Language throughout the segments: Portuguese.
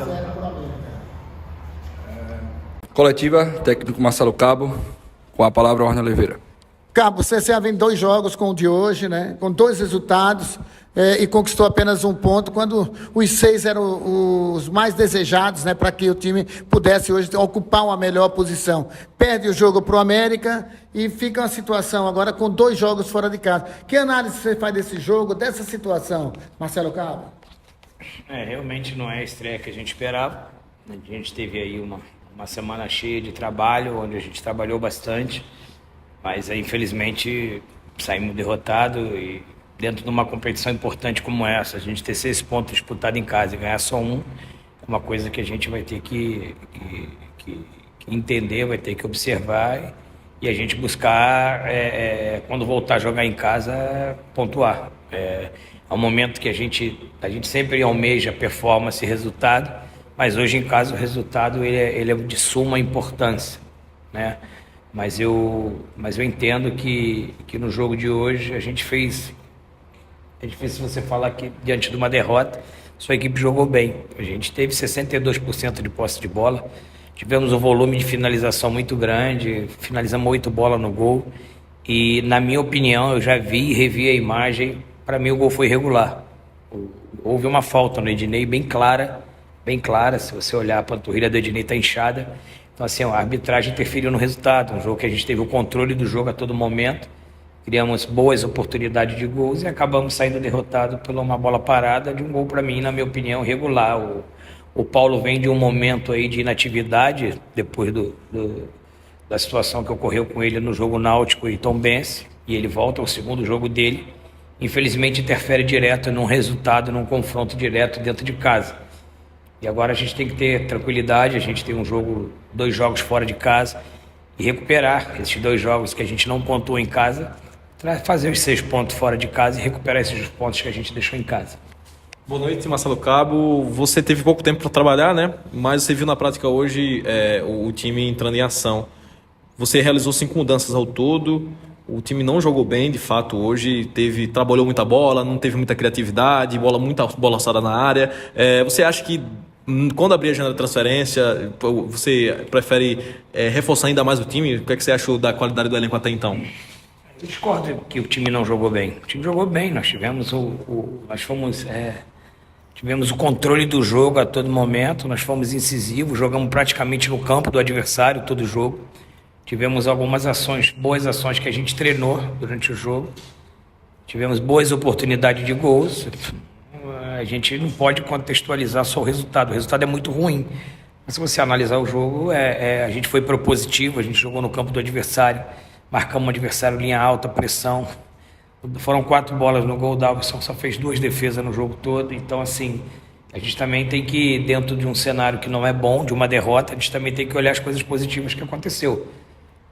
0 para o América. Coletiva, técnico Marcelo Cabo, com a palavra Orne Oliveira. Cabo, o CSA vem 2 jogos com o de hoje, né? Com 2 resultados e conquistou apenas 1 ponto, quando os 6 eram os mais desejados, né? Para que o time pudesse hoje ocupar uma melhor posição. Perde o jogo para o América e fica uma situação agora com 2 jogos fora de casa. Que análise você faz desse jogo, dessa situação, Marcelo Cabo? Realmente não é a estreia que a gente esperava. A gente teve aí uma semana cheia de trabalho, onde a gente trabalhou bastante. Mas, infelizmente, saímos derrotados e dentro de uma competição importante como essa, a gente ter 6 pontos disputados em casa e ganhar só 1, é uma coisa que a gente vai ter que entender, vai ter que observar e a gente buscar, quando voltar a jogar em casa, pontuar. É um momento que a gente sempre almeja performance e resultado, mas hoje em casa o resultado ele é de suma importância, né? Mas eu entendo que no jogo de hoje a gente fez. É difícil você falar que diante de uma derrota, sua equipe jogou bem. A gente teve 62% de posse de bola, tivemos um volume de finalização muito grande, finalizamos 8 bolas no gol. E, na minha opinião, eu já vi e revi a imagem, para mim o gol foi irregular. Houve uma falta no Ednei bem clara, se você olhar a panturrilha do Ednei está inchada. Então, assim, a arbitragem interferiu no resultado. Um jogo que a gente teve o controle do jogo a todo momento, criamos boas oportunidades de gols e acabamos saindo derrotados por uma bola parada de um gol, para mim, na minha opinião, regular. O Paulo vem de um momento aí de inatividade, depois da situação que ocorreu com ele no jogo Náutico e Tombense, e ele volta ao segundo jogo dele. Infelizmente, interfere direto num resultado, num confronto direto dentro de casa. E agora a gente tem que ter tranquilidade, a gente tem 2 jogos fora de casa e recuperar esses 2 jogos que a gente não pontuou em casa, fazer os 6 pontos fora de casa e recuperar esses pontos que a gente deixou em casa. Boa noite, Marcelo Cabo. Você teve pouco tempo para trabalhar, né? Mas você viu na prática hoje o time entrando em ação. Você realizou 5 mudanças ao todo. O time não jogou bem, de fato, hoje. Trabalhou muita bola, não teve muita criatividade, muita bola alçada na área. Você acha que quando abrir a janela de transferência, você prefere reforçar ainda mais o time? O que é que você achou da qualidade do elenco até então? Eu discordo que o time não jogou bem. O time jogou bem, nós tivemos tivemos o controle do jogo a todo momento, nós fomos incisivos, jogamos praticamente no campo do adversário todo o jogo. Tivemos algumas boas ações que a gente treinou durante o jogo. Tivemos boas oportunidades de gols. A gente não pode contextualizar só o resultado é muito ruim. Mas se você analisar o jogo, a gente foi propositivo, a gente jogou no campo do adversário, marcamos um adversário linha alta, pressão. Foram 4 bolas no gol, o Dalberson só fez 2 defesas no jogo todo. Então, assim, a gente também tem que, dentro de um cenário que não é bom, de uma derrota, a gente também tem que olhar as coisas positivas que aconteceu.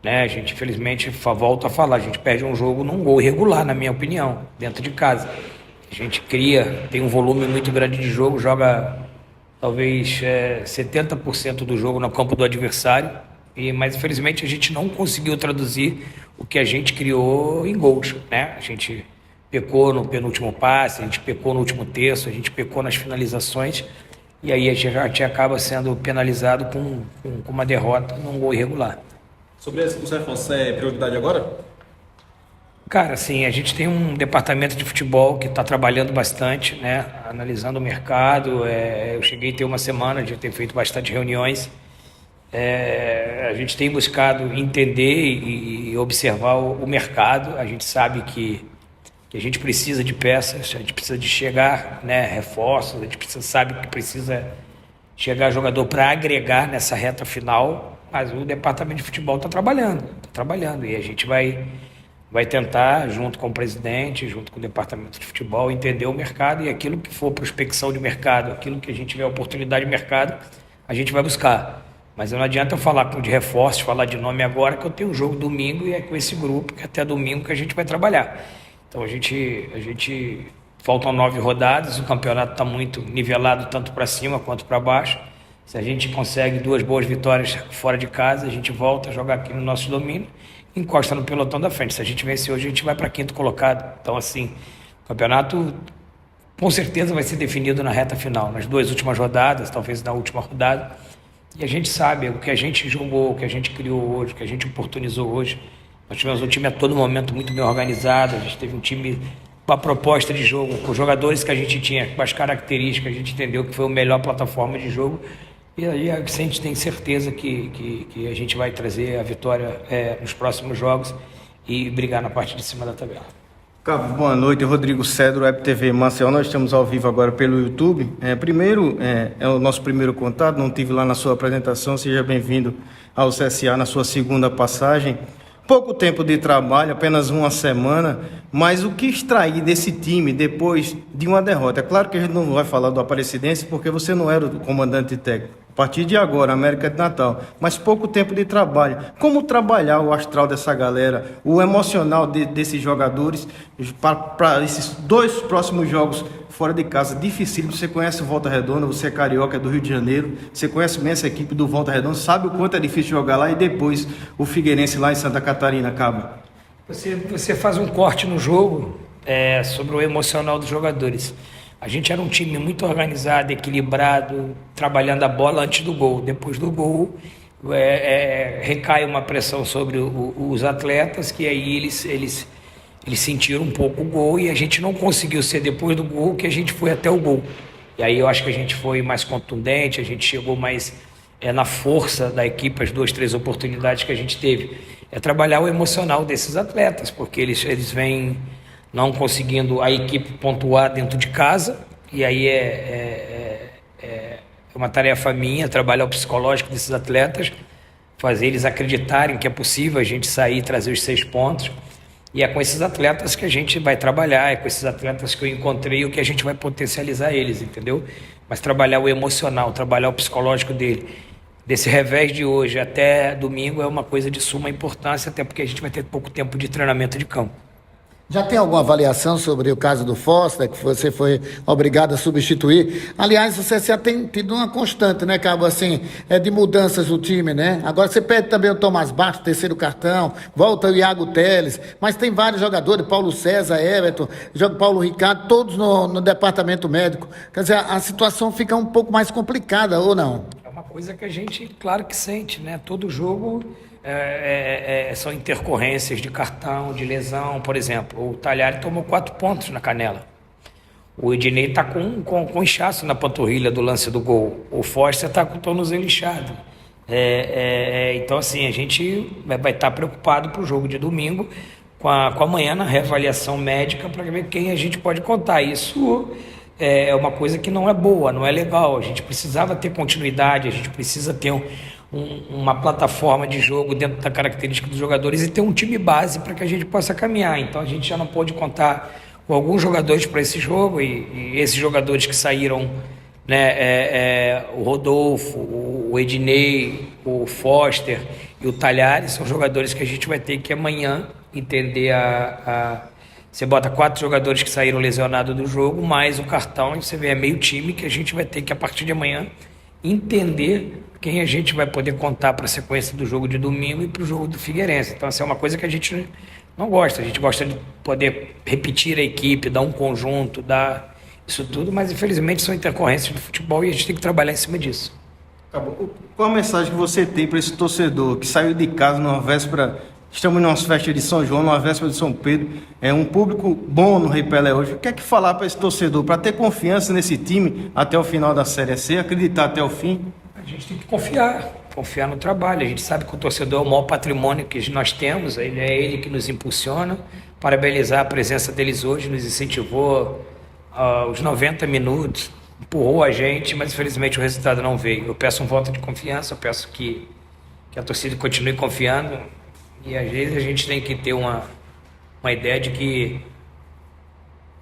Né? A gente, infelizmente, volta a falar, a gente perde um jogo num gol irregular, na minha opinião, dentro de casa. A gente tem um volume muito grande de jogo, joga talvez 70% do jogo no campo do adversário, mas infelizmente a gente não conseguiu traduzir o que a gente criou em gols. Né? A gente pecou no penúltimo passe, a gente pecou no último terço, a gente pecou nas finalizações, e aí a gente acaba sendo penalizado com uma derrota num gol irregular. Sobre os reforços, é prioridade agora? Cara, assim, a gente tem um departamento de futebol que está trabalhando bastante, né? Analisando o mercado. Eu cheguei a ter uma semana de ter feito bastante reuniões. A gente tem buscado entender e observar o mercado. A gente sabe que a gente precisa de peças, a gente precisa de chegar, né, reforços, a gente sabe que precisa chegar jogador para agregar nessa reta final, mas o departamento de futebol está trabalhando, e a gente vai tentar, junto com o presidente, junto com o departamento de futebol, entender o mercado, e aquilo que for prospecção de mercado, aquilo que a gente tiver oportunidade de mercado, a gente vai buscar. Mas não adianta eu falar de reforços, falar de nome agora, que eu tenho um jogo domingo e é com esse grupo que até domingo que a gente vai trabalhar. Então a gente faltam 9 rodadas, o campeonato está muito nivelado tanto para cima quanto para baixo. Se a gente consegue 2 boas vitórias fora de casa, a gente volta a jogar aqui no nosso domínio, encosta no pelotão da frente. Se a gente vencer hoje, a gente vai para 5º colocado. Então, assim, o campeonato com certeza vai ser definido na reta final, nas 2 últimas rodadas, talvez na última rodada. E a gente sabe o que a gente jogou, o que a gente criou hoje, o que a gente oportunizou hoje. Nós tivemos um time a todo momento muito bem organizado, a gente teve um time com a proposta de jogo, com os jogadores que a gente tinha, com as características, a gente entendeu que foi a melhor plataforma de jogo. E aí a gente tem certeza que a gente vai trazer a vitória nos próximos jogos e brigar na parte de cima da tabela. Cabo, boa noite. Rodrigo Cedro, Web TV Maceió. Nós estamos ao vivo agora pelo YouTube. Primeiro, é o nosso primeiro contato, não tive lá na sua apresentação. Seja bem-vindo ao CSA na sua segunda passagem. Pouco tempo de trabalho, apenas uma semana, mas o que extrair desse time depois de uma derrota? É claro que a gente não vai falar do Aparecidense porque você não era o comandante técnico. A partir de agora, América de Natal, mas pouco tempo de trabalho. Como trabalhar o astral dessa galera, o emocional desses jogadores para esses 2 próximos jogos fora de casa? Dificílimo. Você conhece o Volta Redonda, você é carioca, é do Rio de Janeiro, você conhece bem essa equipe do Volta Redonda, sabe o quanto é difícil jogar lá, e depois o Figueirense lá em Santa Catarina, Cabo. Você faz um corte no jogo sobre o emocional dos jogadores. A gente era um time muito organizado, equilibrado, trabalhando a bola antes do gol. Depois do gol, recai uma pressão sobre os atletas, que aí eles sentiram um pouco o gol, e a gente não conseguiu ser depois do gol que a gente foi até o gol. E aí eu acho que a gente foi mais contundente, a gente chegou mais na força da equipe, as 2, 3 oportunidades que a gente teve. É trabalhar o emocional desses atletas, porque eles vêm não conseguindo a equipe pontuar dentro de casa, e aí é uma tarefa minha trabalhar o psicológico desses atletas, fazer eles acreditarem que é possível a gente sair e trazer os 6 pontos, e é com esses atletas que a gente vai trabalhar, é com esses atletas que eu encontrei o que a gente vai potencializar eles, entendeu? Mas trabalhar o emocional, trabalhar o psicológico desse revés de hoje até domingo é uma coisa de suma importância, até porque a gente vai ter pouco tempo de treinamento de campo. Já tem alguma avaliação sobre o caso do Foster, que você foi obrigado a substituir? Aliás, o CSA tem tido uma constante, né, Cabo, assim, de mudanças no time, né? Agora você perde também o Tomás Bastos, 3º cartão, volta o Iago Teles, mas tem vários jogadores, Paulo César, Everton, Paulo Ricardo, todos no departamento médico. Quer dizer, a situação fica um pouco mais complicada, ou não? É uma coisa que a gente, claro que sente, né? Todo jogo são intercorrências de cartão, de lesão. Por exemplo, o Talhari tomou 4 pontos na canela. O Ednei está com inchaço na panturrilha do lance do gol. O Foster está com o tornozelo inchado. Então, assim, a gente vai estar preocupado para o jogo de domingo, com amanhã na reavaliação médica, para ver quem a gente pode contar. Isso é uma coisa que não é boa, não é legal. A gente precisava ter continuidade, a gente precisa ter uma plataforma de jogo dentro da característica dos jogadores e ter um time base para que a gente possa caminhar. Então a gente já não pôde contar com alguns jogadores para esse jogo, e esses jogadores que saíram, né, o Rodolfo, o Ednei, o Foster e o Talhari, são jogadores que a gente vai ter que amanhã entender Você bota 4 jogadores que saíram lesionados do jogo, mais o cartão, e você vê, é meio time que a gente vai ter que, a partir de amanhã, entender quem a gente vai poder contar para a sequência do jogo de domingo e para o jogo do Figueirense. Então, essa é uma coisa que a gente não gosta. A gente gosta de poder repetir a equipe, dar um conjunto, dar isso tudo, mas infelizmente são intercorrências do futebol e a gente tem que trabalhar em cima disso. Qual a mensagem que você tem para esse torcedor que saiu de casa numa véspera? Estamos numa festa de São João, numa véspera de São Pedro, é um público bom no Rei Pelé hoje. O que é que falar para esse torcedor, para ter confiança nesse time até o final da Série C, acreditar até o fim? A gente tem que confiar no trabalho. A gente sabe que o torcedor é o maior patrimônio que nós temos, é ele que nos impulsiona. Parabenizar a presença deles hoje, nos incentivou aos 90 minutos, empurrou a gente, mas infelizmente o resultado não veio. Eu peço um voto de confiança, eu peço que a torcida continue confiando. E às vezes a gente tem que ter uma ideia de que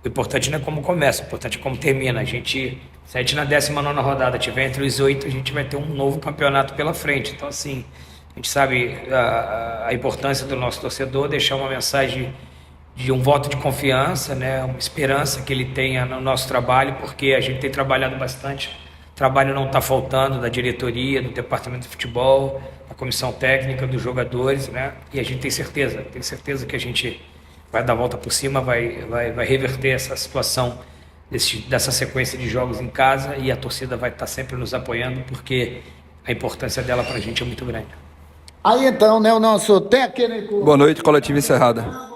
o importante não é como começa, o importante é como termina. Se a gente na 19ª rodada tiver entre os 8, a gente vai ter um novo campeonato pela frente. Então, assim, a gente sabe a importância do nosso torcedor, deixar uma mensagem de um voto de confiança, né, uma esperança que ele tenha no nosso trabalho, porque a gente tem trabalhado bastante. O trabalho não está faltando da diretoria, do departamento de futebol, da comissão técnica, dos jogadores, né? E a gente tem certeza que a gente vai dar a volta por cima, vai reverter essa situação dessa sequência de jogos em casa, e a torcida vai estar sempre nos apoiando, porque a importância dela para a gente é muito grande. Aí então, né, o nosso técnico... Boa noite, coletiva encerrada.